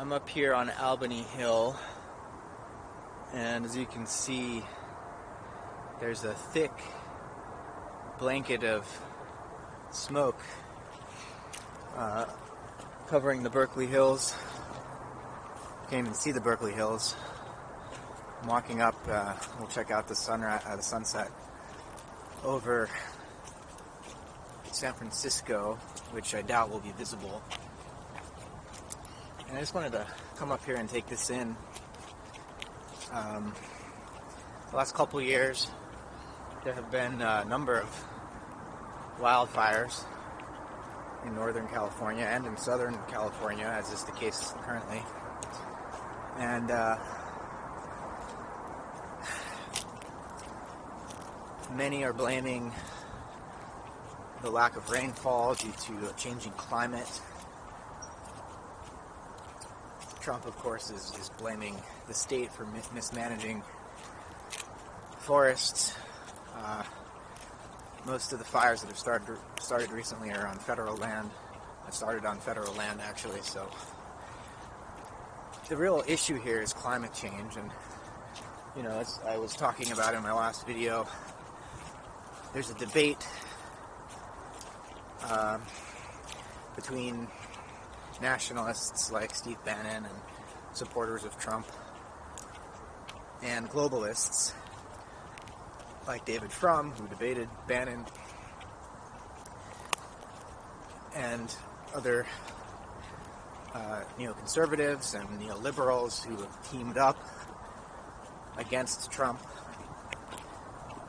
I'm up here on Albany Hill, and as you can see, there's a thick blanket of smoke covering the Berkeley Hills. Can't even see the Berkeley Hills. I'm walking up. We'll check out the sunset over San Francisco, which I doubt will be visible. And I just wanted to come up here and take this in. The last couple years, there have been a number of wildfires in Northern California and in Southern California, as is the case currently. And many are blaming the lack of rainfall due to a changing climate. Trump, of course, is blaming the state for mismanaging forests. Most of the fires that have started recently are on federal land. Started on federal land, actually. So the real issue here is climate change, and as I was talking about in my last video, there's a debate between nationalists like Steve Bannon and supporters of Trump, and globalists like David Frum, who debated Bannon, and other neoconservatives and neoliberals who have teamed up against Trump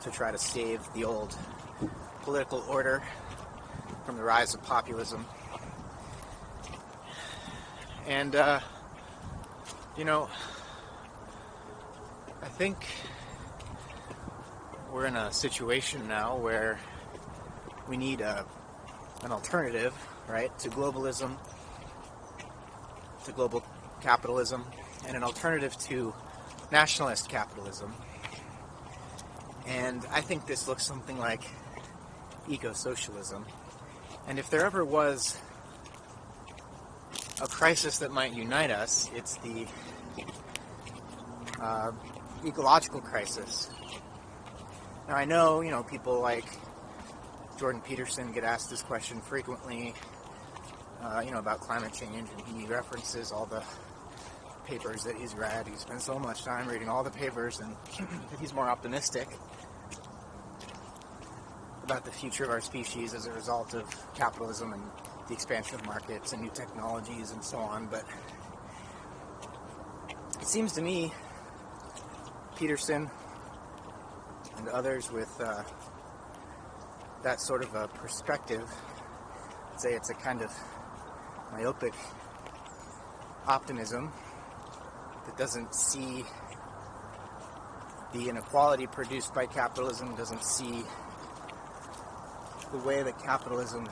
to try to save the old political order from the rise of populism. And, I think we're in a situation now where we need an alternative, right, to globalism, to global capitalism, and an alternative to nationalist capitalism. And I think this looks something like eco-socialism. And if there ever was a crisis that might unite us, it's the ecological crisis. Now, I know, people like Jordan Peterson get asked this question frequently, about climate change, and he references all the papers that he's read. He spends so much time reading all the papers, and he's more optimistic about the future of our species as a result of capitalism and the expansion of markets and new technologies and so on. But it seems to me Peterson and others with that sort of a perspective, I'd say it's a kind of myopic optimism that doesn't see the inequality produced by capitalism, doesn't see the way that capitalism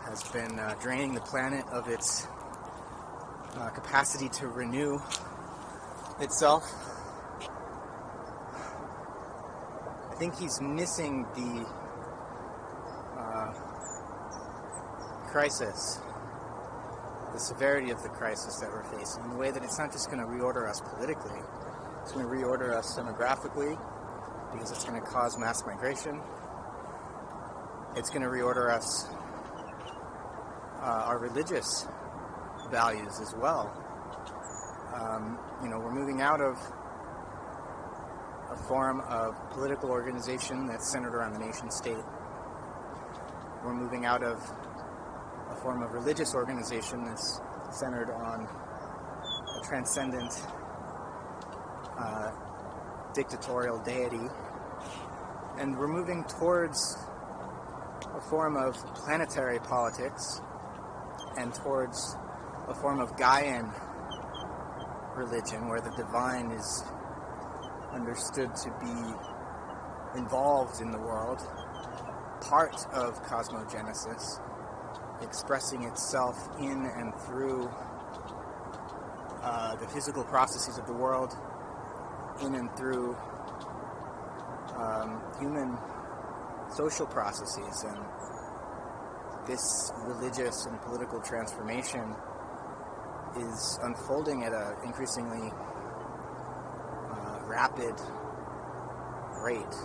has been draining the planet of its capacity to renew itself. I think he's missing the crisis, the severity of the crisis that we're facing, in the way that it's not just going to reorder us politically, it's going to reorder us demographically, because it's going to cause mass migration. It's going to reorder us, our religious values as well. We're moving out of a form of political organization that's centered around the nation state. We're moving out of a form of religious organization that's centered on a transcendent dictatorial deity. And we're moving towards a form of planetary politics and towards a form of Gaian religion, where the divine is understood to be involved in the world, part of cosmogenesis, expressing itself in and through the physical processes of the world, in and through human social processes. And this religious and political transformation is unfolding at an increasingly rapid rate.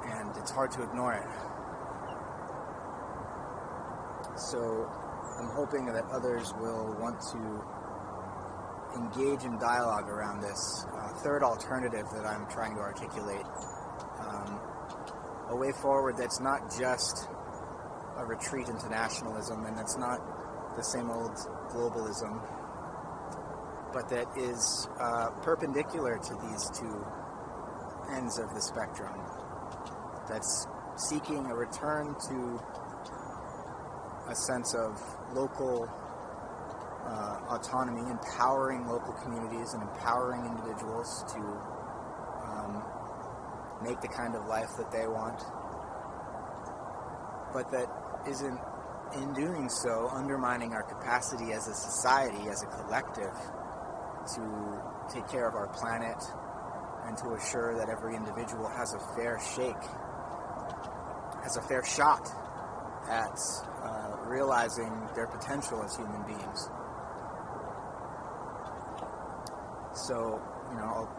And it's hard to ignore it. So I'm hoping that others will want to engage in dialogue around this third alternative that I'm trying to articulate. A way forward that's not just a retreat into nationalism, and that's not the same old globalism, but that is perpendicular to these two ends of the spectrum. That's seeking a return to a sense of local autonomy, empowering local communities and empowering individuals to make the kind of life that they want, but that isn't, in doing so, undermining our capacity as a society, as a collective, to take care of our planet and to assure that every individual has a fair shake, has a fair shot at realizing their potential as human beings. So,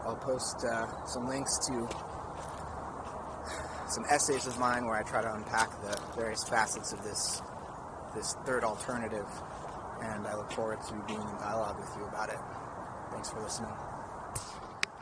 I'll post some links to some essays of mine where I try to unpack the various facets of this third alternative, and I look forward to being in dialogue with you about it. Thanks for listening.